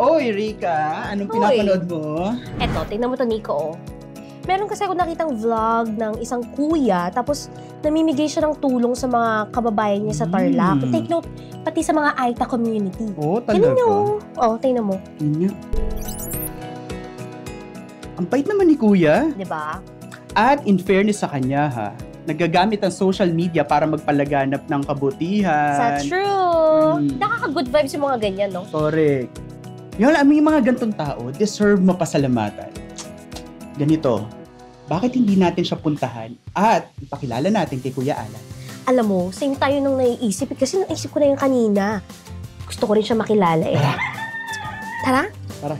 Oy, Rika, anong pinapanood mo? Eto, tingnan mo to, Nico. Meron kasi ako nakitang vlog ng isang kuya, tapos namimigay siya ng tulong sa mga kababayan niya sa Tarlac. Take note, pati sa mga Aita community. Oo, talaga. Tingnan nyo. Tingnan mo. Tingnan. Ang bait naman ni kuya. Diba? At in fairness sa kanya, ha, nagagamit ang social media para magpalaganap ng kabutihan. That's true. Nakaka-good vibes yung mga ganyan, no? Correct. Yung mga gantong tao, deserve mapasalamatan. Ganito, bakit hindi natin siya puntahan at ipakilala natin kay Kuya Alan? Alam mo, same tayo nung naiisip. Kasi naisip ko na yung kanina. Gusto ko rin siya makilala eh. Tara? Tara.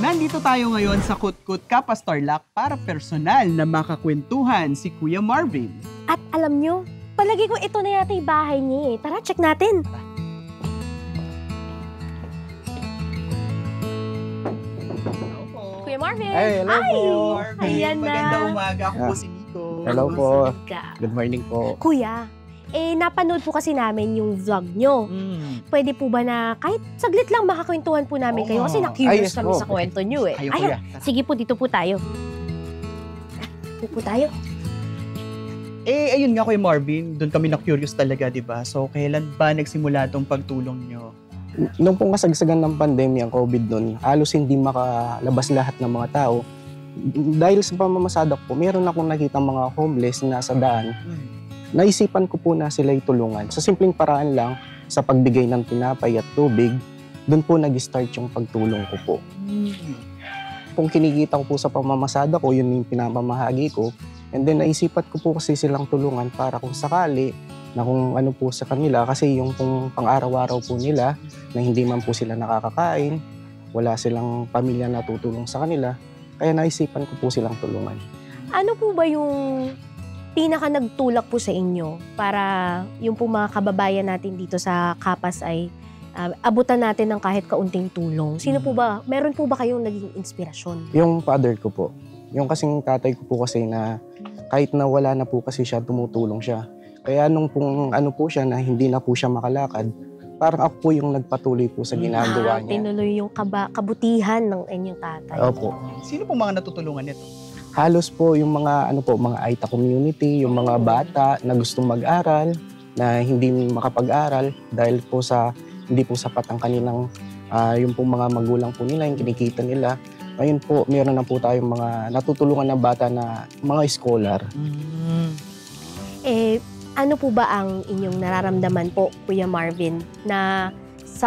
Nandito tayo ngayon sa Kutkut Kapas Tarlac para personal na makakwentuhan si Kuya Marvin. At alam nyo, palagi ko ito na yata yung bahay niya eh. Tara, check natin. Hello po. Kuya Marvin! Ay, hello po. Ayan na. Magandang umaga. Ako po si Nico. Hello po. Ka. Good morning po. Kuya, napanood po kasi namin yung vlog nyo. Pwede po ba na kahit saglit lang makakwentuhan po namin kayo? Kasi na-curious yes kami po. sa kwento nyo eh. Kayo, Ayun, Kuya. sige po, dito po tayo. Dito po tayo. Ayun nga Kuya Marvin, doon kami na-curious talaga, di ba? So, kailan ba nagsimula tong pagtulong nyo? Nung pong kasagsagan ng pandemya, ang COVID nun, halos hindi makalabas lahat ng mga tao. Dahil sa pamamasadak po, meron akong nakita mga homeless na sa daan. Naisipan ko po na sila itulungan. Sa simpleng paraan lang, sa pagbigay ng tinapay at tubig, doon po nag-start yung pagtulong ko po. Kung kinikita ko po sa pamamasada ko, yun yung pinamamahagi ko. And then naisipan ko po kasi silang tulungan para kung sakali na kung ano po sa kanila, kasi yung pong pang-araw-araw po nila na hindi man po sila nakakakain, wala silang pamilya na tutulong sa kanila, kaya naisipan ko po silang tulungan. Ano po ba yung pinaka nagtulak po sa inyo para yung po mga kababayan natin dito sa Kapas ay abutan natin ng kahit kaunting tulong? Sino po ba? Meron po ba kayong naging inspirasyon? Yung father ko po, yung kasing tatay ko po kasi na kahit na wala na po kasi siya, tumutulong siya. Kaya nung pong ano po siya na hindi na po siya makalakad, parang ako po yung nagpatuloy po sa ginagawa niya. Tinuloy yung kabutihan ng inyong tatay. Opo. Sino po mga natutulungan nito? Halos po yung mga mga Aita community, yung mga bata na gustong mag-aral, na hindi makapag-aral dahil po sa hindi po sapat ang kanilang yung po mga magulang po nila, yung kinikita nila. Ngayon po, meron na po tayong mga natutulungan na bata na mga scholar. Ano po ba ang inyong nararamdaman po, Kuya Marvin, na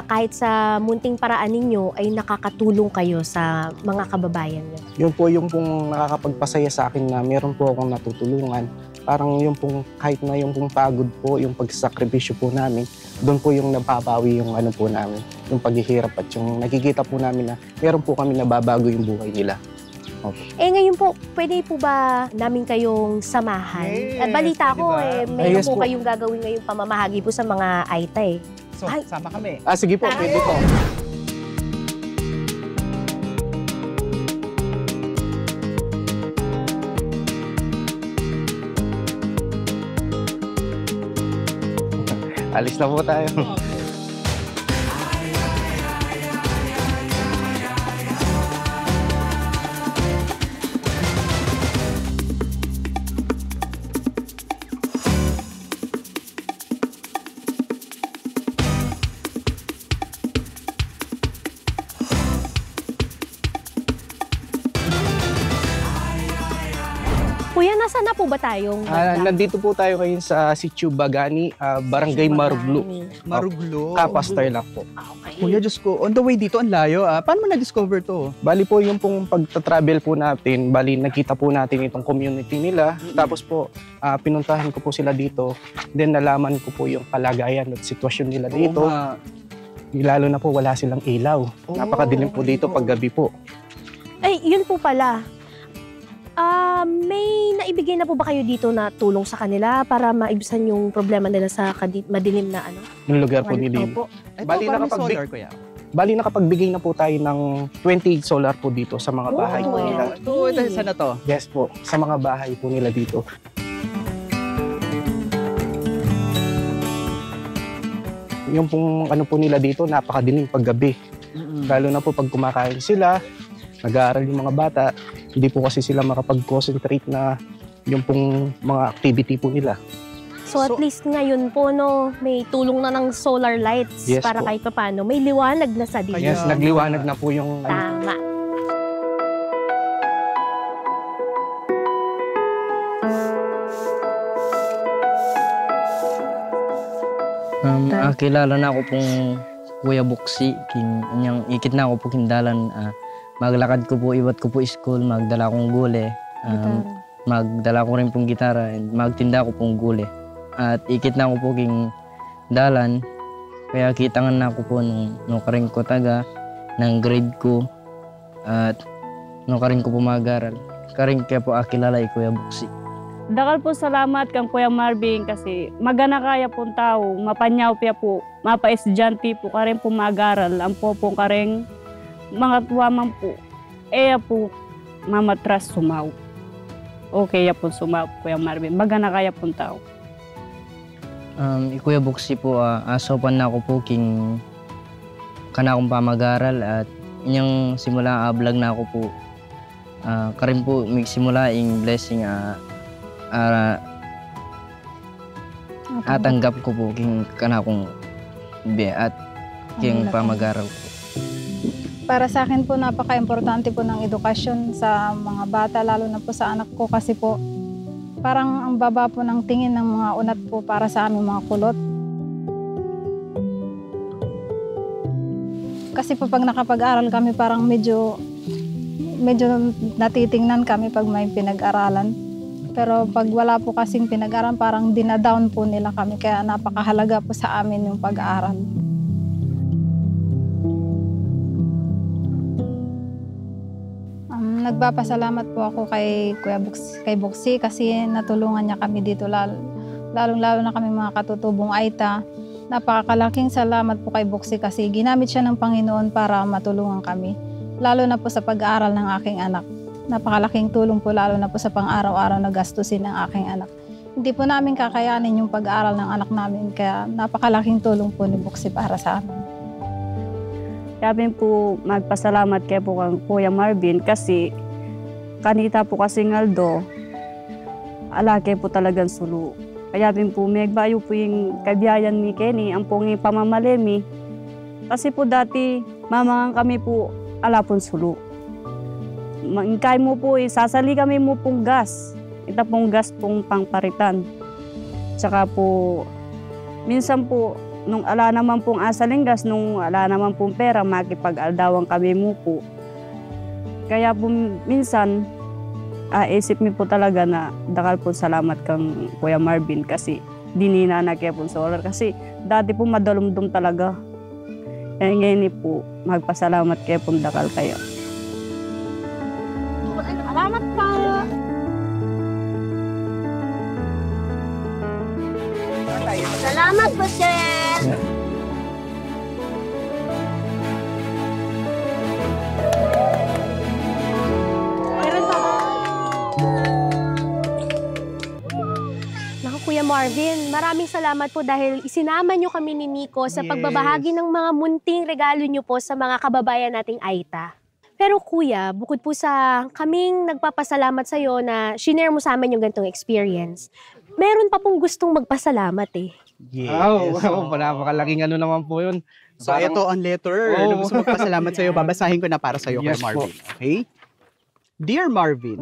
kahit sa munting paraan ninyo ay nakakatulong kayo sa mga kababayan niyo? Yun po yung pong nakakapagpasaya sa akin na meron po akong natutulungan. Parang yung pong kahit na yung pong pagod po, yung pagsakripisyo po namin, doon po yung napapawi yung ano po namin, yung paghihirap at yung nakikita po namin na meron po kami nababago yung buhay nila. Okay. Ngayon po, pwede po ba namin kayong samahan? Yes, At balita ko mayroon yes po po. kayong gagawin ngayong pamamahagi po sa mga Aita eh. So, Ay. sama kami. Sige po, Tara. pwede po. Alis na po tayo. Kuya, nasaan na po ba tayong Nandito po tayo ngayon sa Sitio Bagani, Barangay Maruglo, Maruglo. Kapas Tarlac po. Okay. Kuya, Diyos ko, on the way dito, ang layo. Paano mo na-discover to? Bali po yung pong pagta-travel po natin, bali nakita po natin itong community nila. Tapos po, pinuntahan ko po sila dito. Then nalaman ko po yung kalagayan at sitwasyon nila dito. Lalo na po wala silang ilaw. Napakadilim po dito pag gabi po. Ay, yun po pala. May naibigay na po ba kayo dito na tulong sa kanila para maibsan yung problema nila sa madilim na ano? Yung lugar po Ano nila. po? Ito, Bali, parang may nakapag-big- solar, kuya. Bali, nakapagbigay na po tayo ng 20 solar po dito sa mga bahay po nila. Sana to. Yes po, sa mga bahay po nila dito. Yung pong ano po nila dito, napakadilim paggabi. Lalo na po pag kumakain sila, nag-aaral yung mga bata, hindi po kasi sila makapag-concentrate na yung pong mga activity po nila. So at least ngayon po, no, may tulong na ng solar lights Yes para po. kahit paano. May liwanag na sa dilim. Yes, nagliwanag na po yung Tama. Kilala na ako pong Kuya Buksi, inyang ikit na ako po kindalan. Maglakad ko po, iwat ko po school, magdala akong gule. Magdala ko rin pong gitara, and magtinda ko pong gule. At ikit na ako po king dalan, kaya kitangan na ako po nung karing ko taga, ng grade ko, at nung karing ko po mag-aral. Karing kaya po akilala Kuya Buksi. Dakal po salamat kang Kuya Marvin kasi magana kaya pong tao, mapanyaw pya po, mapa-estudyante po, karing po mag-aral, ang po pong karing mga tuwaman po, po, mamatras sumaw. Okay ya po sumaw, Kuya Marvin, magana kaya pong tao. Kuya Buksi po, asopan na ako po king kana akong pamag-aral at inyang simula vlog na ako po. Karin po magsimula ing blessing atanggap ko po king kana akong be at king pamag-aral ko. Para sa akin po, napaka-importante po ng edukasyon sa mga bata, lalo na po sa anak ko kasi po parang ang baba po ng tingin ng mga unat po para sa aming mga kulot. Kasi po pag nakapag-aral kami, parang medyo natitingnan kami pag may pinag-aralan. Pero pag wala po kasing pinag-aralan, parang dinadown po nila kami. Kaya napakahalaga po sa amin yung pag-aaral. Nagpapasalamat po ako kay Buksi kasi natulungan niya kami dito, lalong-lalo na kami mga katutubong Aita. Napakalaking salamat po kay Buksi kasi ginamit siya ng Panginoon para matulungan kami, lalo na po sa pag-aaral ng aking anak. Napakalaking tulong po lalo na po sa pang-araw-araw na gastusin ng aking anak. Hindi po namin kakayanin yung pag-aaral ng anak namin, kaya napakalaking tulong po ni Buksi para sa amin. Kaya po magpasalamat kay po kang Kuya Marvin kasi kanita po kasi ngaldo, alake po talagang sulu. Kaya po megbayo po yung kabiyayan ni Kenny, ang pong pamamalemi. Kasi po dati, mamangang kami po alapon sulu. Kaya mo po, sasali kami mo pong gas. Ito pong gas pong pangparitan. Tsaka po, minsan po, nung ala naman pong asaling gas, nung ala naman pong pera, makipag-aldawang kami mo po. Kaya po minsan, isip mi po talaga na dakal po salamat kang Kuya Marvin kasi dinina na kaya po solar. Kasi dati po madalumdum talaga. Kaya ngayon po, magpasalamat kaya po dakal kayo. Salamat po! Salamat po, sir! Naku, Kuya Marvin, maraming salamat po dahil isinama niyo kami ni Nico sa pagbabahagi ng mga munting regalo niyo po sa mga kababayan nating Aita. Pero Kuya, bukod po sa kaming nagpapasalamat sa iyo na shinare mo sa amin yung ganitong experience, meron pa pong gustong magpasalamat eh. Yes. Wow, napakalaking ano naman po yun. So ito ang letter na gusto magpasalamat sa iyo. Babasahin ko na para sa iyo, Yes Kuya Marvin. Okay? Dear Marvin,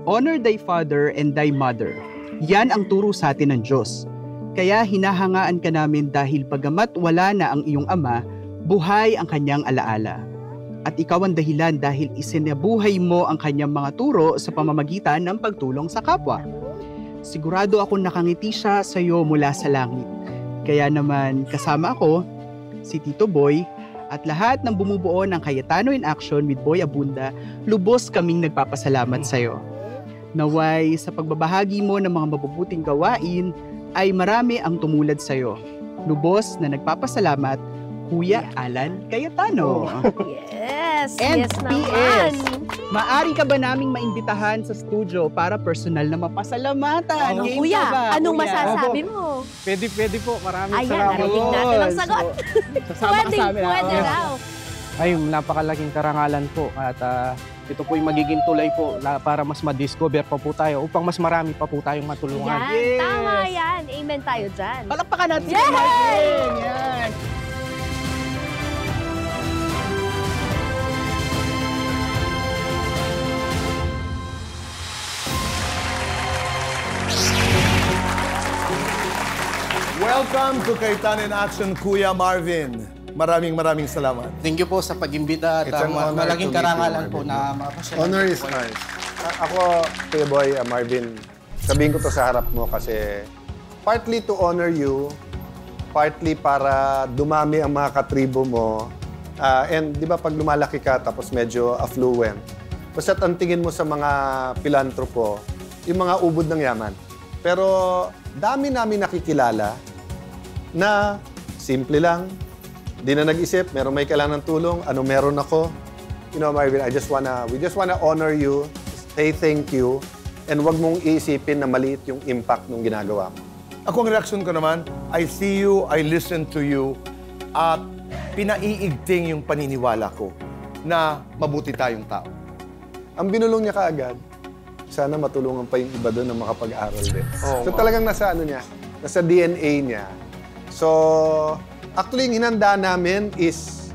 honor thy father and thy mother. Yan ang turo sa atin ng Diyos. Kaya hinahangaan ka namin dahil pagamat wala na ang iyong ama, buhay ang kanyang alaala. At ikaw ang dahilan dahil isinabuhay mo ang kanyang mga turo sa pamamagitan ng pagtulong sa kapwa. Sigurado akong nakangiti siya sa iyo mula sa langit. Kaya naman kasama ako, si Tito Boy, at lahat ng bumubuo ng Cayetano in Action with Boy Abunda, lubos kaming nagpapasalamat sa iyo. Naway sa pagbabahagi mo ng mga mabubuting gawain ay marami ang tumulad sa iyo. Lubos na nagpapasalamat, Kuya Alan Cayetano. Yes, And yes PS, naman. Maari ka ba naming maimbitahan sa studio para personal na mapasalamatan? Oh, Game Kuya, ka ba, anong kuya? masasabi mo? Pwede po. Maraming Ayan, salamat. narinig natin ang sagot. Sasama ka Pwede, sa amin. pwede raw. Ay, napakalaking karangalan po. At ito po yung magiging tulay po para mas ma-discover pa po tayo upang mas marami pa po tayong matulungan. Yan, Yes. tama yan. Amen tayo dyan. Palakpakan natin si Yay! Marvin. Yan. Welcome to Cayetano in Action, Kuya Marvin. Maraming salamat. Thank you po sa pag-imbita at It's an honor malaking to meet you, karangalan po Marvin. na makapasyal. Honor is ours. Ako, Kuya Boy, Marvin, sabihin ko to sa harap mo kasi partly to honor you, partly para dumami ang mga katribo mo. And di ba pag lumalaki ka tapos medyo affluent, basta't ang tingin mo sa mga pilantropo, yung mga ubod ng yaman. Pero dami namin nakikilala na simple lang, di na nag-isip, meron may kailangan ng tulong, ano meron ako. You know, Marvin, we just wanna honor you, say thank you, and wag mong iisipin na maliit yung impact ng ginagawa mo. Ako ang reaksyon ko naman, I see you, I listen to you, at pinaiigting yung paniniwala ko na mabuti tayong tao. Ang binulong niya kaagad, sana matulungan pa yung iba doon na makapag-aral din. Oo So nga. talagang nasa nasa DNA niya. So, actually, yung hinanda namin is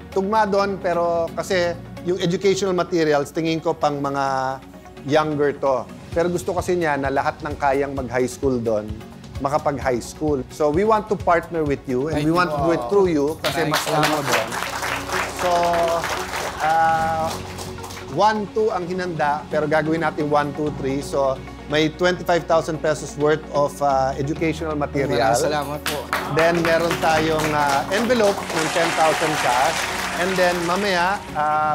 tugma doon, pero kasi yung educational materials, tingin ko pang mga younger to. Pero gusto kasi niya na lahat ng kayang mag-high school doon, makapag-high school. So, we want to partner with you and we want to do it through you kasi mas alam mo doon. So, 1-2 ang hinanda, pero gagawin natin 1-2-3. So, may 25,000 pesos worth of educational material. Maraming salamat po. Then, meron tayong envelope ng 10,000 cash. And then, mamaya,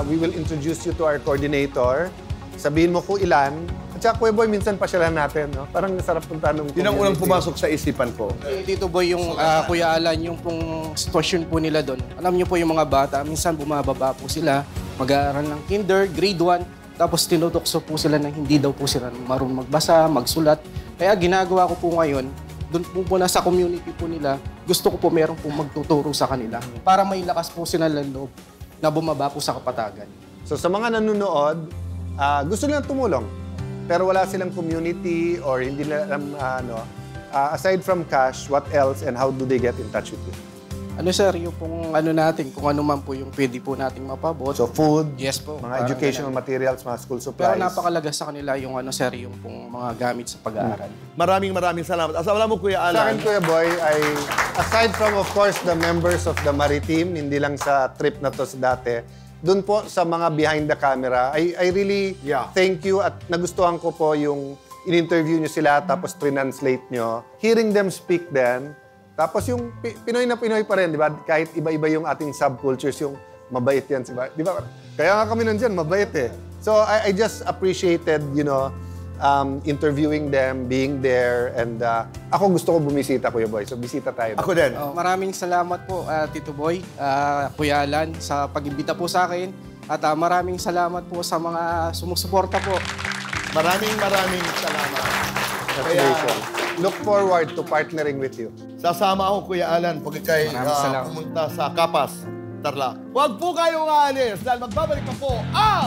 we will introduce you to our coordinator. Sabihin mo kung ilan. At saka, Kuya Boy, minsan pasyalan natin, no? Parang nasarap punta ng Yun ang unang pumasok sa isipan ko. Dito po yung Kuya Alan, yung pong sitwasyon po nila doon. Alam niyo po yung mga bata, minsan bumababa po sila, mag-aaral ng kinder, grade 1, tapos tinutokso po sila na hindi daw po sila marunong magbasa, magsulat. Kaya ginagawa ko po ngayon, doon po na sa community po nila, gusto ko po meron po magtuturo sa kanila para may lakas po sila ng loob na bumaba po sa kapatagan. So, sa mga nanonood, gusto nilang tumulong. Pero wala silang community or hindi nila alam, aside from cash, what else and how do they get in touch with you? Ano sir, yung pong ano natin, kung ano man po yung pwede po nating mapabot. So, food, Yes po. mga Parang educational ganun. materials, mga school Pero supplies. napakalaga sa kanila yung ano sir, yung pong mga gamit sa pag-aaral. Maraming salamat. Asawa mo, Kuya Sa Alan. akin, Kuya Boy, ay aside from, of course, the members of the Maritime, hindi lang sa trip na to sa dati, dun po sa mga behind the camera, I really thank you at nagustuhan ko po yung in-interview nyo sila tapos translate nyo. Hearing them speak then, tapos yung Pinoy na Pinoy pa rin, di ba? Kahit iba-iba yung ating subcultures, yung mabait yan, di ba? Kaya nga kami nandyan, mabait eh. So I just appreciated, interviewing them, being there, and ako gusto ko bumisita, Kuya Boy. So bisita tayo. Ako din. Maraming salamat po Tito Boy, Kuya Alan, sa pag-imbita po sa akin. At maraming salamat po sa mga sumusuporta po. Maraming salamat. Congratulations. Look forward to partnering with you. Sasama ako, Kuya Alan, pag ikay Maraming salamat. pumunta sa Kapas, Tarlac. Huwag po kayong aalis dahil magbabalik pa po ang